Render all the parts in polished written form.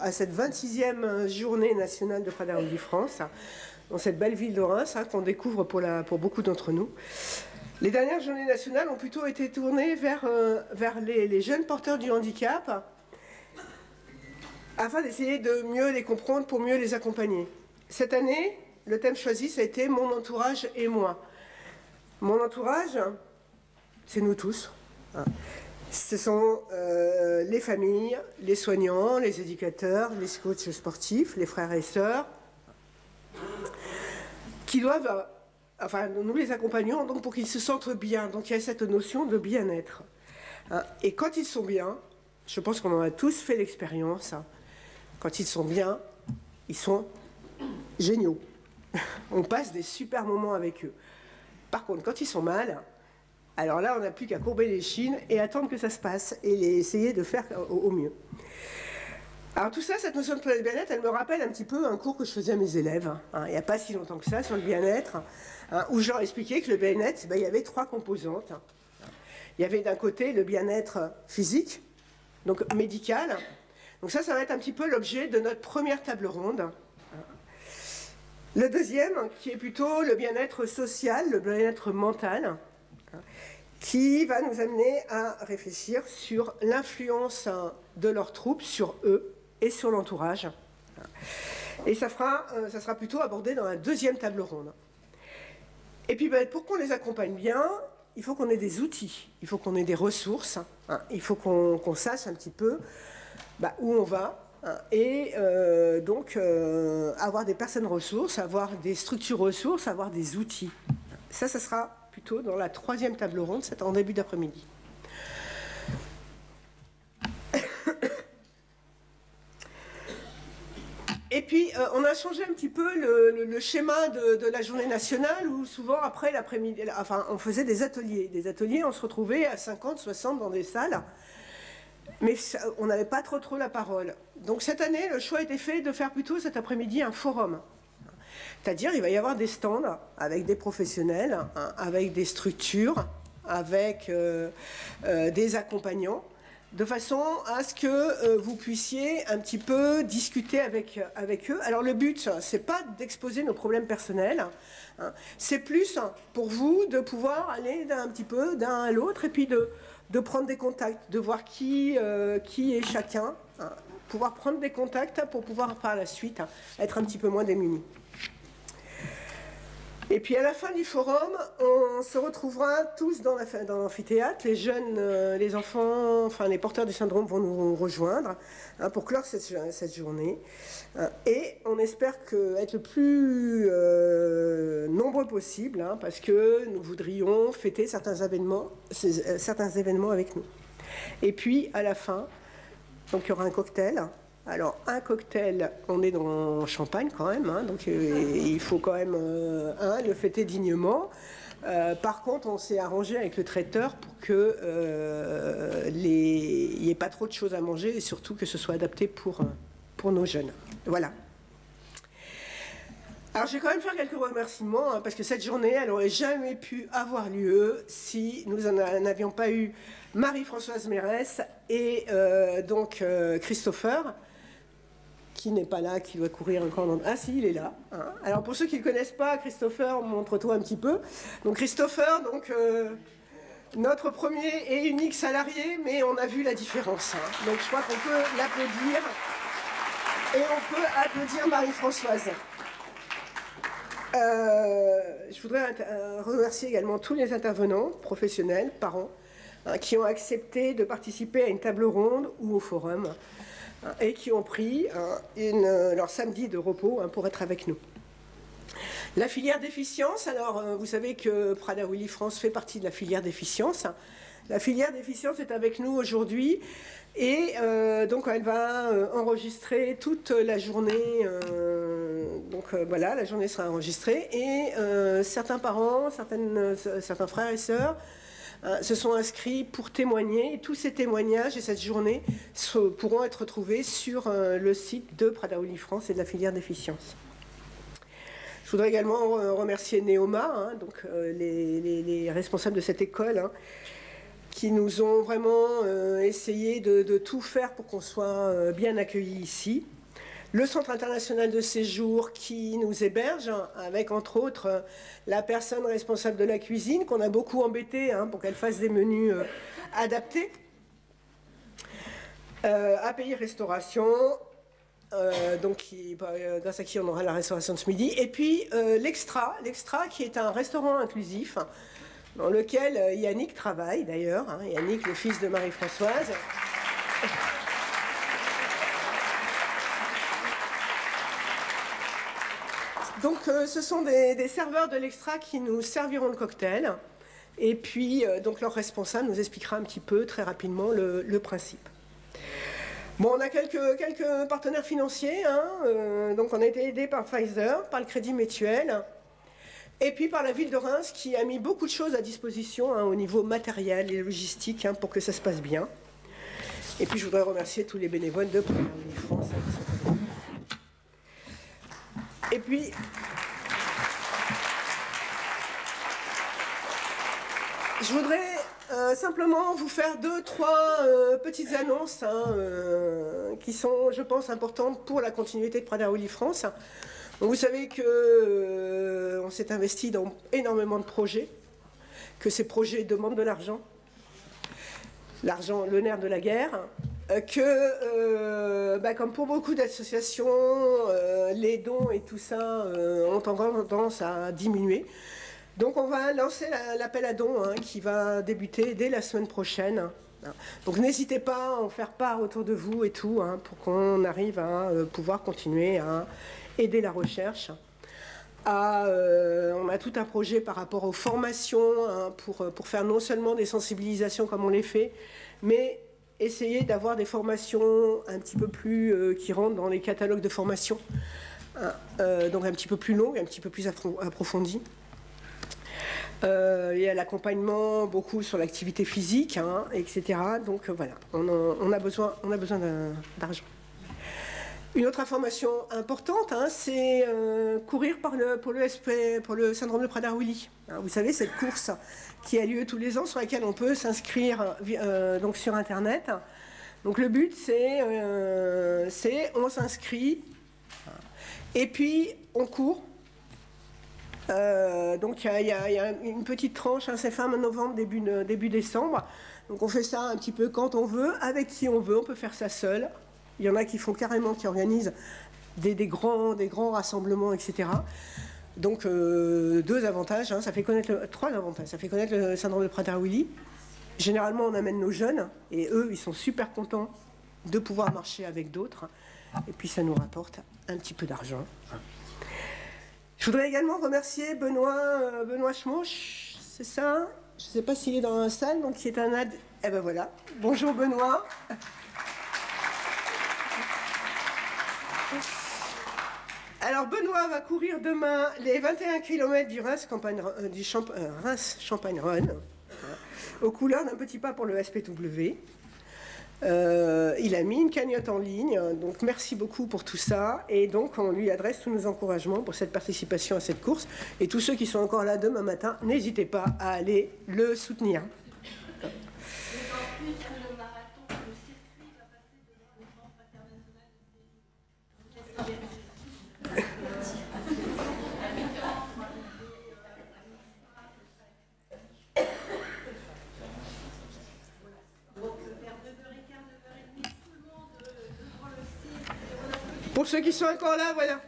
à cette 26e journée nationale de Prader-Willi France, dans cette belle ville de Reims, qu'on découvre pour beaucoup d'entre nous. Les dernières journées nationales ont plutôt été tournées vers les jeunes porteurs du handicap, afin d'essayer de mieux les comprendre, pour mieux les accompagner. Cette année, le thème choisi, ça a été « Mon entourage et moi ». Mon entourage, c'est nous tous. Ce sont les familles, les soignants, les éducateurs, les coachs sportifs, les frères et sœurs, qui doivent, enfin, nous les accompagnons donc pour qu'ils se sentent bien. Donc il y a cette notion de bien-être. Et quand ils sont bien, je pense qu'on en a tous fait l'expérience, quand ils sont bien, ils sont géniaux. On passe des super moments avec eux. Par contre, quand ils sont mal, alors là, on n'a plus qu'à courber les chines et attendre que ça se passe et essayer de faire au mieux. Alors tout ça, cette notion de bien-être, elle me rappelle un petit peu un cours que je faisais à mes élèves, il n'y a pas si longtemps que ça, sur le bien-être, où je leur expliquais que le bien-être, il y avait 3 composantes. Il y avait d'un côté le bien-être physique, donc médical. Donc ça va être un petit peu l'objet de notre première table ronde. Le deuxième, qui est plutôt le bien-être social, le bien-être mental, qui va nous amener à réfléchir sur l'influence de leurs troubles sur eux et sur l'entourage. Et ça sera plutôt abordé dans la deuxième table ronde. Et puis pour qu'on les accompagne bien, il faut qu'on ait des outils, il faut qu'on ait des ressources, il faut qu'on sache un petit peu où on va, et donc avoir des personnes ressources, avoir des structures ressources, avoir des outils. Ça sera plutôt dans la 3e table ronde, c'est en début d'après-midi. Et puis, on a changé un petit peu le schéma de la journée nationale, où souvent, après l'après-midi, enfin, on faisait des ateliers. Des ateliers, on se retrouvait à 50, 60 dans des salles, mais on n'avait pas trop la parole. Donc cette année, le choix a été fait de faire plutôt cet après-midi un forum. C'est-à-dire, il va y avoir des stands avec des professionnels, avec des structures, avec des accompagnants, de façon à ce que vous puissiez un petit peu discuter avec eux. Alors le but, c'est pas d'exposer nos problèmes personnels, c'est plus pour vous de pouvoir aller un petit peu d'un à l'autre et puis de prendre des contacts, de voir qui est chacun, pouvoir prendre des contacts pour pouvoir par la suite être un petit peu moins démunis. Et puis à la fin du forum, on se retrouvera tous dans l'amphithéâtre. Les jeunes, les enfants, enfin les porteurs du syndrome vont nous rejoindre pour clore cette journée. Et on espère être le plus nombreux possible, parce que nous voudrions fêter certains événements avec nous. Et puis à la fin, donc il y aura un cocktail. Alors, un cocktail, on est dans Champagne quand même, donc il faut quand même le fêter dignement. Par contre, on s'est arrangé avec le traiteur pour qu'il n'y ait pas trop de choses à manger et surtout que ce soit adapté pour nos jeunes. Voilà. Alors, je vais quand même faire quelques remerciements, parce que cette journée, elle n'aurait jamais pu avoir lieu si nous n'avions pas eu Marie-Françoise Mérès et donc Christopher, qui n'est pas là, qui doit courir encore dans... Ah si, il est là. Alors pour ceux qui ne le connaissent pas, Christopher, montre-toi un petit peu. Donc Christopher, notre premier et unique salarié, mais on a vu la différence. Donc je crois qu'on peut l'applaudir. Et on peut applaudir Marie-Françoise. Je voudrais remercier également tous les intervenants, professionnels, parents, qui ont accepté de participer à une table ronde ou au forum, et qui ont pris leur samedi de repos pour être avec nous. La filière déficience, alors vous savez que Prader-Willi France fait partie de la filière déficience. La filière déficience est avec nous aujourd'hui et donc elle va enregistrer toute la journée. Voilà, la journée sera enregistrée et certains parents, certains frères et sœurs se sont inscrits pour témoigner. Et tous ces témoignages et cette journée pourront être retrouvés sur le site de Prader-Willi France et de la filière déficience. Je voudrais également remercier Neoma, donc les responsables de cette école, qui nous ont vraiment essayé de tout faire pour qu'on soit bien accueillis ici. le Centre international de séjour qui nous héberge, avec entre autres la personne responsable de la cuisine, qu'on a beaucoup embêtée pour qu'elle fasse des menus adaptés. API Restauration, grâce à qui on aura la restauration de ce midi. Et puis l'Extra qui est un restaurant inclusif, dans lequel Yannick travaille d'ailleurs, Yannick, le fils de Marie-Françoise. Donc ce sont des serveurs de l'Extra qui nous serviront le cocktail. Et puis donc leur responsable nous expliquera un petit peu, très rapidement, le principe. Bon, on a quelques partenaires financiers. Donc on a été aidé par Pfizer, par le Crédit Mutuel, et puis par la ville de Reims qui a mis beaucoup de choses à disposition au niveau matériel et logistique pour que ça se passe bien. Et puis je voudrais remercier tous les bénévoles de Première Ligue France. Et puis, je voudrais simplement vous faire 2-3 petites annonces qui sont, je pense, importantes pour la continuité de Prada Willy France. Donc, vous savez qu'on s'est investi dans énormément de projets, que ces projets demandent de l'argent, le nerf de la guerre, comme pour beaucoup d'associations, les dons et tout ça ont tendance à diminuer. Donc on va lancer l'appel à dons qui va débuter dès la semaine prochaine. Donc n'hésitez pas à en faire part autour de vous et tout, pour qu'on arrive à pouvoir continuer à aider la recherche. On a tout un projet par rapport aux formations pour faire non seulement des sensibilisations comme on les fait, mais essayer d'avoir des formations un petit peu plus qui rentrent dans les catalogues de formation, donc un petit peu plus longues, un petit peu plus approfondies. Il y a l'accompagnement beaucoup sur l'activité physique, etc. Donc voilà, on a besoin d'argent. Une autre information importante, c'est courir pour le syndrome de Prader-Willi. Vous savez, cette course qui a lieu tous les ans, sur laquelle on peut s'inscrire donc sur Internet. Donc le but, c'est on s'inscrit et puis on court. Donc il y a une petite tranche, c'est fin novembre, début décembre. Donc on fait ça un petit peu quand on veut, avec qui on veut, on peut faire ça seul. Il y en a qui font carrément, qui organisent des grands rassemblements, etc. Donc 2 avantages, ça fait connaître 3 avantages. Ça fait connaître le syndrome de Prader-Willi. Généralement, on amène nos jeunes, et eux, ils sont super contents de pouvoir marcher avec d'autres. Et puis ça nous rapporte un petit peu d'argent. Je voudrais également remercier Benoît Schmauch, c'est ça? Je ne sais pas s'il est dans la salle, donc qui est un ad... Eh ben voilà. Bonjour Benoît. Alors Benoît va courir demain les 21 km du Reims-Champagne Run, aux couleurs d'un petit pas pour le SPW. Il a mis une cagnotte en ligne, donc merci beaucoup pour tout ça. Et donc on lui adresse tous nos encouragements pour cette participation à cette course. Et tous ceux qui sont encore là demain matin, n'hésitez pas à aller le soutenir. Pour ceux qui sont encore là, voilà.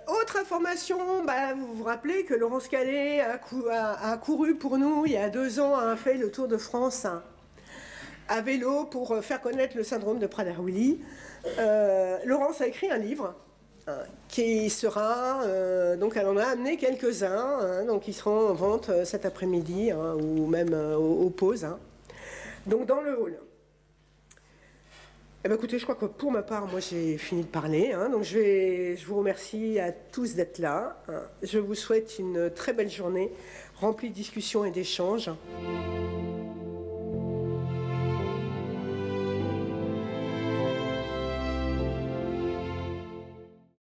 Autre information, vous vous rappelez que Laurence Calais a couru pour nous il y a 2 ans, a fait le Tour de France à vélo pour faire connaître le syndrome de Prader-Willi. Laurence a écrit un livre qui sera, donc elle en a amené quelques-uns, donc ils seront en vente cet après-midi ou même aux pauses. Donc dans le hall. Écoutez, je crois que pour ma part, moi j'ai fini de parler. Donc je vous remercie à tous d'être là. Je vous souhaite une très belle journée, remplie de discussions et d'échanges.